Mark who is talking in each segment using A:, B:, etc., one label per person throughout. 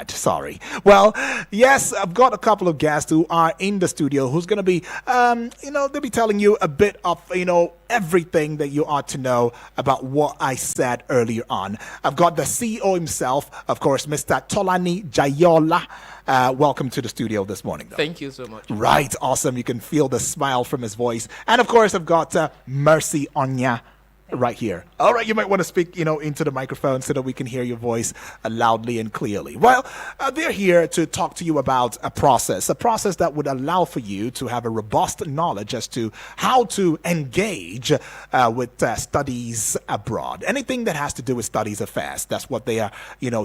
A: Sorry. Well, yes, I've got a couple of guests who are in the studio who's going to be, they'll be telling you a bit of, everything that you ought to know about what I said earlier on. I've got the CEO himself, of course, Mr. Tolani Jaiyeola. Welcome to the studio this morning, though.
B: Thank you so much.
A: Right. Awesome. You can feel the smile from his voice. And, of course, I've got Mercy Onya right here. All right, you might want to speak, into the microphone so that we can hear your voice loudly and clearly. Well, they're here to talk to you about a process that would allow for you to have a robust knowledge as to how to engage with studies abroad. Anything that has to do with studies affairs, that's what they are,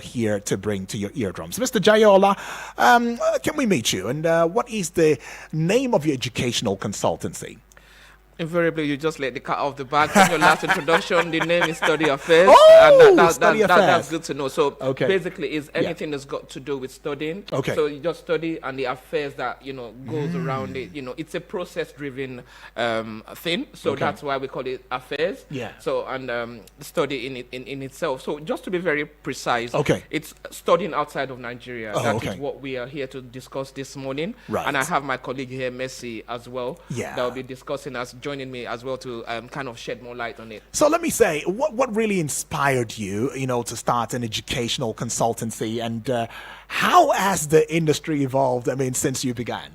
A: here to bring to your eardrums. Mr. Jaiyeola, can we meet you? And what is the name of your educational consultancy?
B: Invariably, you just let the cat off the bag. From your last introduction, the name is Study Affairs.
A: Oh,
B: and
A: Study Affairs.
B: That's good to know. So
A: Okay.
B: basically, it's anything that's got to do with studying.
A: Okay.
B: So you just study and the affairs that, goes around it. It's a process-driven thing. So
A: Okay.
B: that's why we call it affairs.
A: Yeah.
B: So, and study in itself. So just to be very precise,
A: Okay.
B: it's studying outside of Nigeria.
A: Oh,
B: That
A: okay.
B: is what we are here to discuss this morning.
A: Right.
B: And I have my colleague here, Messi, as well.
A: Yeah.
B: That will be discussing us, joining me as well to kind of shed more light on it.
A: So let me say, what really inspired you, to start an educational consultancy, and how has the industry evolved, since you began?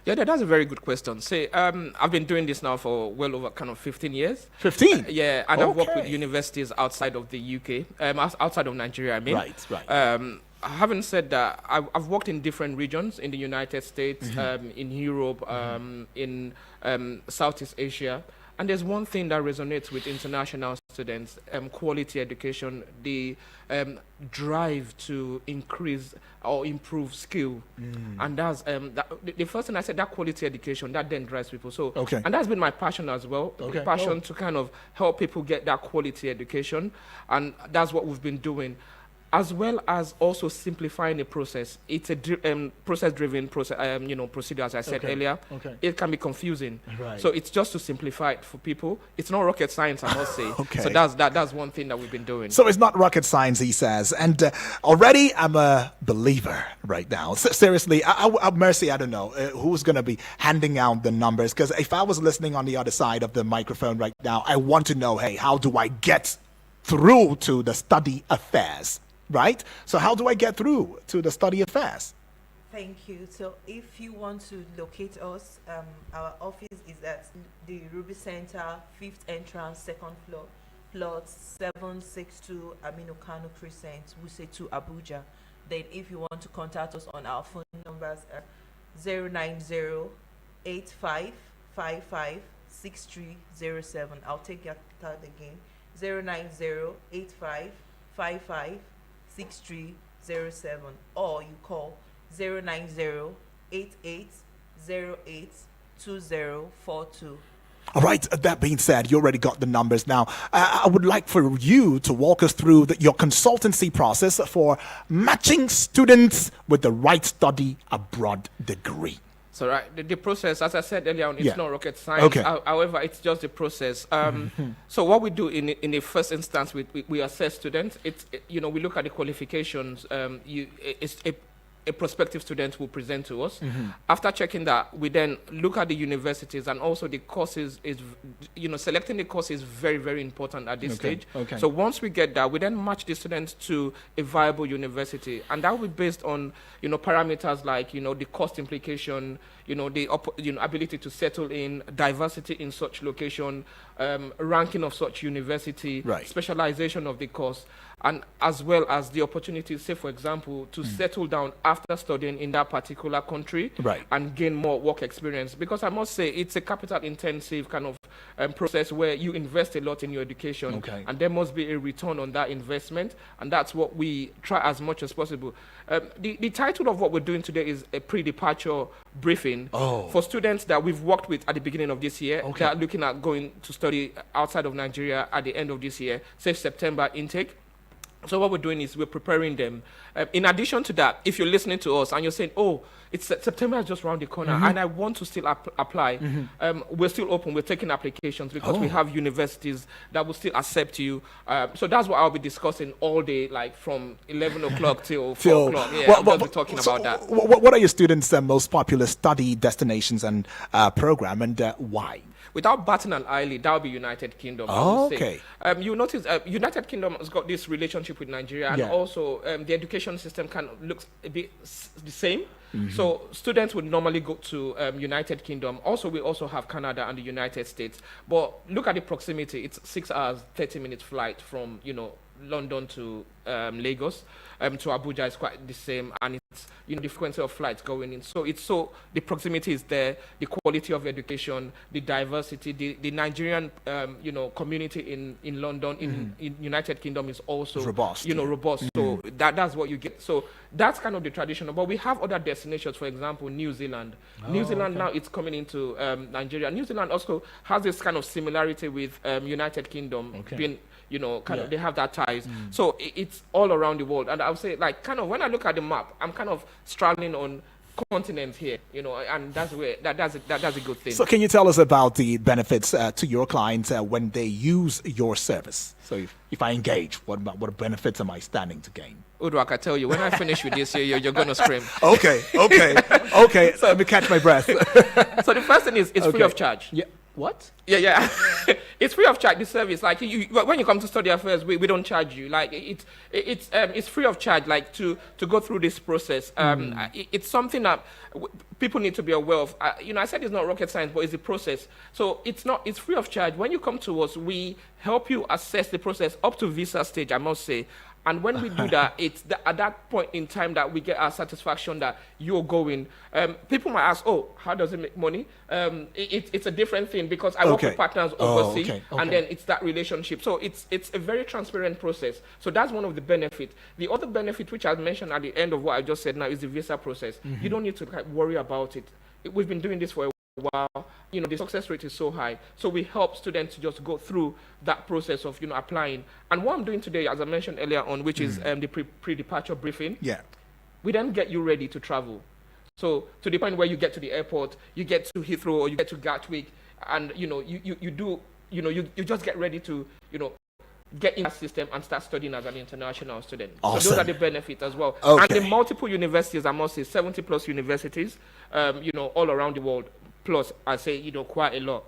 B: Yeah, that's a very good question. Say, I've been doing this now for well over kind of 15 years.
A: 15?
B: Yeah, and I've worked with
A: Okay.
B: universities outside of the UK, outside of Nigeria, I mean.
A: Right.
B: Having said that, I've worked in different regions in the United States, in Europe, in Southeast Asia. And there's one thing that resonates with international students, quality education, the drive to increase or improve skill. And that's the first thing I said, that quality education, that then drives people. So,
A: Okay.
B: and that's been my passion as well,
A: Okay.
B: passion to kind of help people get that quality education. And that's what we've been doing, as well as also simplifying the process. It's a process-driven procedure, as I said
A: Okay.
B: earlier.
A: Okay.
B: It can be confusing.
A: Right.
B: So it's just to simplify it for people. It's not rocket science, I must say.
A: Okay.
B: So that's one thing that we've been doing.
A: So it's not rocket science, he says. And already I'm a believer right now. Seriously, Mercy, I don't know who's going to be handing out the numbers. Because if I was listening on the other side of the microphone right now, I want to know, hey, how do I get through to the study affairs? Right? So how do I get through to the study affairs?
C: Thank you. So if you want to locate us, our office is at the Ruby Center, 5th entrance, 2nd floor, plot 762 Aminu Kano Crescent, Wuse 2, Abuja. Then if you want to contact us on our phone numbers, 090-8555-6307. I'll take that again. 090-8555-6307, or you call 090-8808-2042.
A: All right, that being said, you already got the numbers now. I would like for you to walk us through your consultancy process for matching students with the right study abroad degree.
B: So right, the process, as I said earlier on, it's
A: Yeah.
B: not rocket science.
A: Okay.
B: However, it's just the process. So what we do in the first instance, we assess students. We look at the qualifications. It's a prospective student will present to us. After checking that, we then look at the universities, and also the courses selecting the course is very, very important at this stage.
A: Okay.
B: So once we get that, we then match the students to a viable university, and that will be based on parameters like the cost implication, the ability to settle in, diversity in such location, ranking of such university,
A: Right.
B: specialization of the course, and as well as the opportunity, say for example, to settle down after studying in that particular country,
A: Right.
B: and gain more work experience. Because I must say, it's a capital intensive kind of process where you invest a lot in your education,
A: Okay.
B: and there must be a return on that investment, and that's what we try as much as possible. The title of what we're doing today is a pre-departure briefing for students that we've worked with at the beginning of this year.
A: Okay.
B: They are looking at going to study outside of Nigeria at the end of this year, say September intake. So what we're doing is we're preparing them. In addition to that, if you're listening to us and you're saying, "Oh, it's September is just around the corner, and I want to still apply," we're still open. We're taking applications because we have universities that will still accept you. So that's what I'll be discussing all day, like from 11 o'clock till 4 o'clock. Yeah, I'll just be talking about that.
A: What are your students' most popular study destinations and program, and why?
B: Without batting an eyelid, that would be United Kingdom.
A: Oh, okay.
B: You notice United Kingdom has got this relationship with Nigeria, and also the education system kind of looks a bit the same. So students would normally go to United Kingdom. Also, we also have Canada and the United States. But look at the proximity. It's 6 hours, 30 minutes flight from, London to Lagos. To Abuja is quite the same, and it's the frequency of flights going in. So the proximity is there, the quality of education, the diversity, the Nigerian community in London, in United Kingdom is also
A: robust.
B: Robust. So that's what you get. So that's kind of the traditional. But we have other destinations, for example, New Zealand. New Zealand now it's coming into Nigeria. New Zealand also has this kind of similarity with United Kingdom being. They have that ties. So it's all around the world. And I would say, like, kind of when I look at the map, I'm kind of straddling on continents here, and that's where that's a good thing.
A: So can you tell us about the benefits to your clients when they use your service? So if I engage, what benefits am I standing to gain?
B: Udo, I can tell you, when I finish with this, you're going to scream.
A: Okay. So let me catch my breath.
B: So the first thing is it's free of charge.
A: Yeah. What?
B: Yeah. It's free of charge, the service. Like when you come to study affairs, we don't charge you. Like it's free of charge. Like to go through this process. It's something that people need to be aware of. I said it's not rocket science, but it's the process. So it's free of charge. When you come to us, we help you assess the process up to visa stage, I must say. And when we do that, it's at that point in time that we get our satisfaction that you're going. People might ask, "Oh, how does it make money?" It's a different thing because I work with partners overseas, and then it's that relationship. So it's a very transparent process. So that's one of the benefits. The other benefit, which I mentioned at the end of what I just said now, is the visa process. You don't need to worry about it. We've been doing this for a while. The success rate is so high. So we help students to just go through that process of, applying. And what I'm doing today, as I mentioned earlier on, which is the pre-departure briefing. Yeah. We then get you ready to travel. So to the point where you get to the airport, you get to Heathrow or you get to Gatwick, and, you just get ready to, get in that system and start studying as an international student. Awesome. So those are the benefits as well. Okay. And the multiple universities, I must say, 70 plus universities, all around the world. Plus, I say, quite a lot.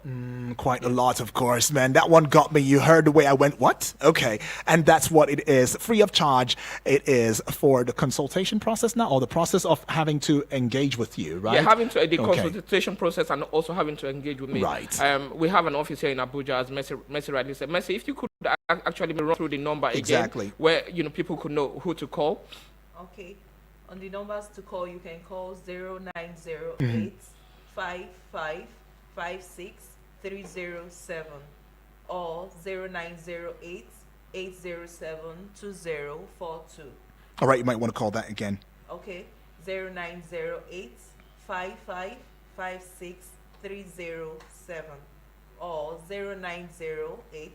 A: Quite a lot, of course, man. That one got me. You heard the way I went, what? Okay. And that's what it is. Free of charge. It is for the consultation process now, or the process of having to engage with you, right?
B: Yeah, having to the consultation process and also having to engage with me.
A: Right.
B: We have an office here in Abuja, as Messi rightly said. Messi, if you could actually run through the number again, where, people could know who to call.
C: Okay. On the numbers to call, you can call 0908 5556307 or 0908 807 2042.
A: All right, you might want to call that again.
C: Okay, 0908 5556307 or 0908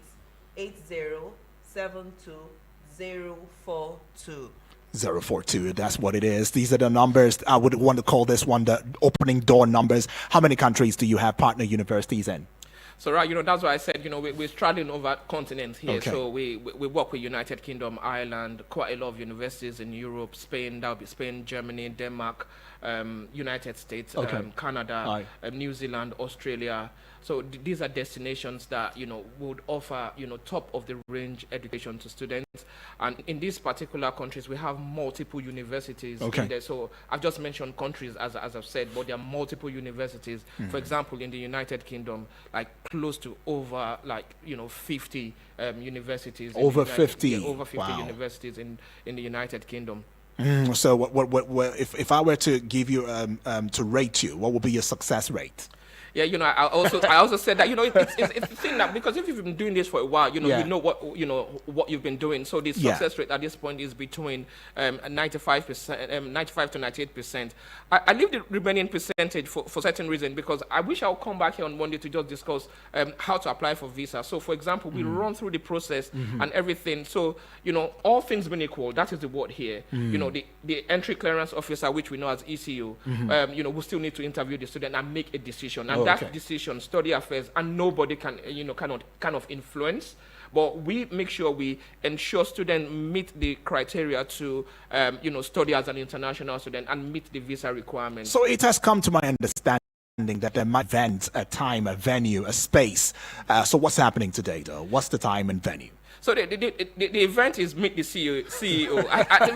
C: 807 2042.
A: 042, that's what it is. These are the numbers. I would want to call this one the opening door numbers. How many countries do you have partner universities in?
B: So, right, that's why I said, we're straddling over continents here. Okay. So we work with United Kingdom, Ireland, quite a lot of universities in Europe, Spain, that would be Spain, Germany, Denmark, United States, Canada, New Zealand, Australia. So these are destinations that, would offer, top of the range education to students. And in these particular countries, we have multiple universities in there. So I've just mentioned countries, as I've said, but there are multiple universities. For example, in the United Kingdom, like close to over 50 universities.
A: Over 50?
B: Over 50 universities in the United Kingdom.
A: So what if I were to give you, to rate you, what would be your success rate?
B: Yeah, I also said that, it's the thing that, because if you've been doing this for a while,
A: Yeah.
B: you know what you've been doing. So the
A: Yeah.
B: success rate at this point is between 95%, 95 to 98%. I leave the remaining percentage for certain reason, because I wish I'll come back here on Monday to just discuss how to apply for visa. So for example, we run through the process and everything. So, all things being equal, that is the word here. The entry clearance officer, which we know as ECU, we still need to interview the student and make a decision. And that decision, study affairs, and nobody can, kind of influence. But we make sure we ensure students meet the criteria to, study as an international student and meet the visa requirements.
A: So it has come to my understanding that there might be event, a time, a venue, a space. So what's happening today, though? What's the time and venue?
B: So the event is meet the CEO.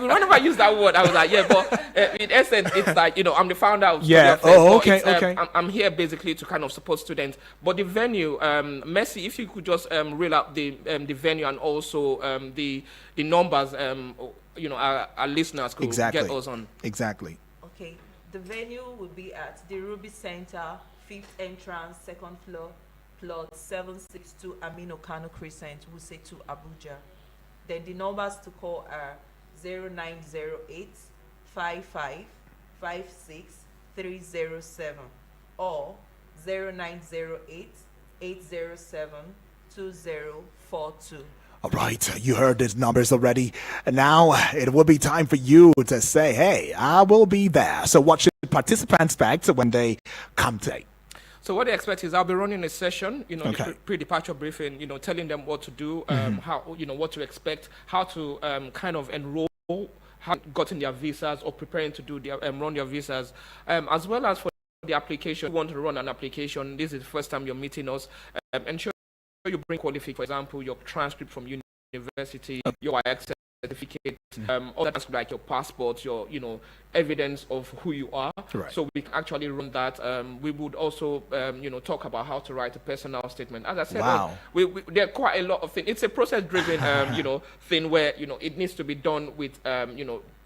B: Whenever I use that word, I was like, yeah, but in essence, it's like, I'm the founder of Study Affairs,
A: Oh,
B: but
A: okay.
B: I'm here basically to kind of support students. But the venue, Messi, if you could just reel out the venue and also the numbers, our listeners could get us on.
A: Exactly.
C: Okay, the venue will be at the Ruby Center, 5th entrance, 2nd floor, plot 762 Amino Kano Crescent, Wuse to Abuja. Then the numbers to call are 0908 55 56 307 or 0908 807 2042.
A: All right, you heard these numbers already. And now it will be time for you to say, hey, I will be there. So what should participants expect when they come today?
B: So what they expect is I'll be running a session,
A: Okay.
B: pre-departure briefing, telling them what to do, how, what to expect, how to kind of enroll, how gotten their visas or preparing to do their run their visas, as well as for the application. If you want to run an application, this is the first time you're meeting us, ensure you bring qualification, for example, your transcript from university, your IX certificate, all that, like your passport, your evidence of who you are.
A: Right.
B: So we can actually run that. We would also talk about how to write a personal statement. As I said,
A: Wow.
B: there are quite a lot of things. It's a process-driven thing where it needs to be done with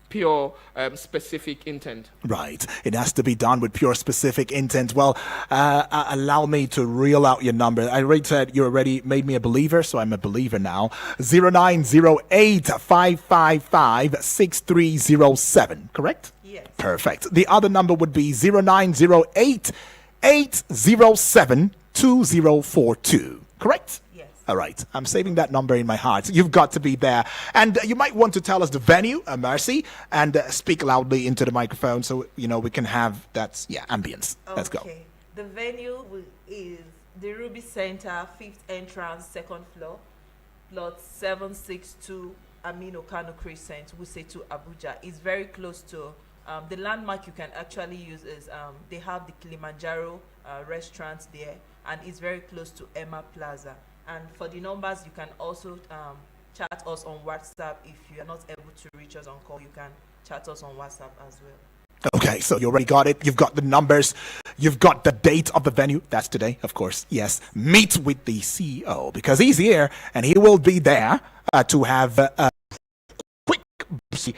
B: pure specific intent.
A: Right. It has to be done with pure specific intent. Well, allow me to reel out your number. I already said you already made me a believer, so I'm a believer now. 0908 555 6307, correct?
C: Yes.
A: Perfect. The other number would be 0908 807 2042, correct?
C: Yes.
A: All right. I'm saving that number in my heart. You've got to be there. And you might want to tell us the venue, Mercy, and speak loudly into the microphone so, we can have that, ambience. Let's go.
C: Okay. The venue is the Ruby Center, 5th entrance, 2nd floor, plot 762 Amino Kano Crescent, Wuse to Abuja. It's very close to the landmark you can actually use is they have the Kilimanjaro restaurant there, and it's very close to Emma Plaza. And for the numbers, you can also chat us on WhatsApp. If you are not able to reach us on call, you can chat us on WhatsApp as well.
A: Okay, so you already got it. You've got the numbers. You've got the date of the venue. That's today, of course. Yes. Meet with the CEO because he's here and he will be there to have quick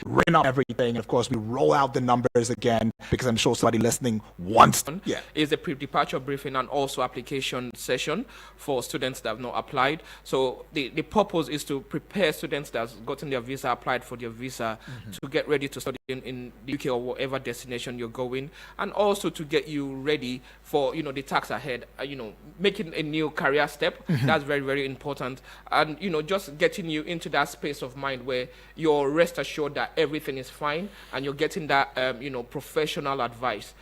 A: written up everything. And of course, we roll out the numbers again because I'm sure somebody listening wants.
B: Is a pre-departure briefing and also application session for students that have not applied. So the purpose is to prepare students that have gotten their visa, applied for their visa, to get ready to study in the UK or whatever destination you're going, and also to get you ready for the tax ahead. Making a new career step. That's very, very important, and just getting you into that space of mind where you're rest assured that everything is fine and you're getting that professional advice.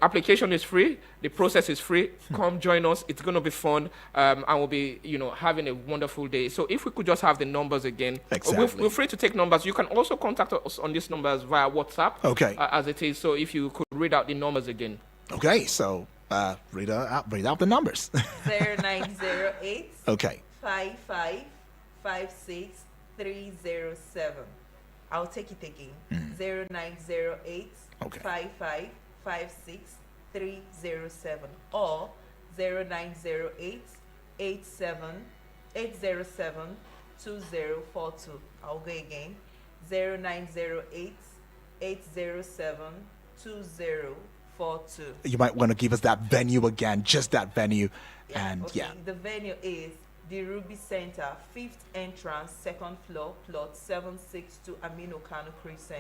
B: Application is free, the process is free. Come join us, it's going to be fun, and we'll be having a wonderful day. So if we could just have the numbers again.
A: Exactly.
B: We're free to take numbers. You can also contact us on these numbers via WhatsApp.
A: Okay.
B: As it is. So if you could read out the numbers again.
A: Okay, so read out the numbers.
C: 0908
A: Okay.
C: 55 56 307. I'll take it again. 0908
A: Okay.
C: 55 56 307 or 0908 807 2042. I'll go again. 0908 807 2042. 742.
A: You might want to give us that venue again, just that venue. And
C: Okay.
A: yeah.
C: The venue is the Ruby Center, 5th entrance, 2nd floor, plot 762 Amino Kano Crescent.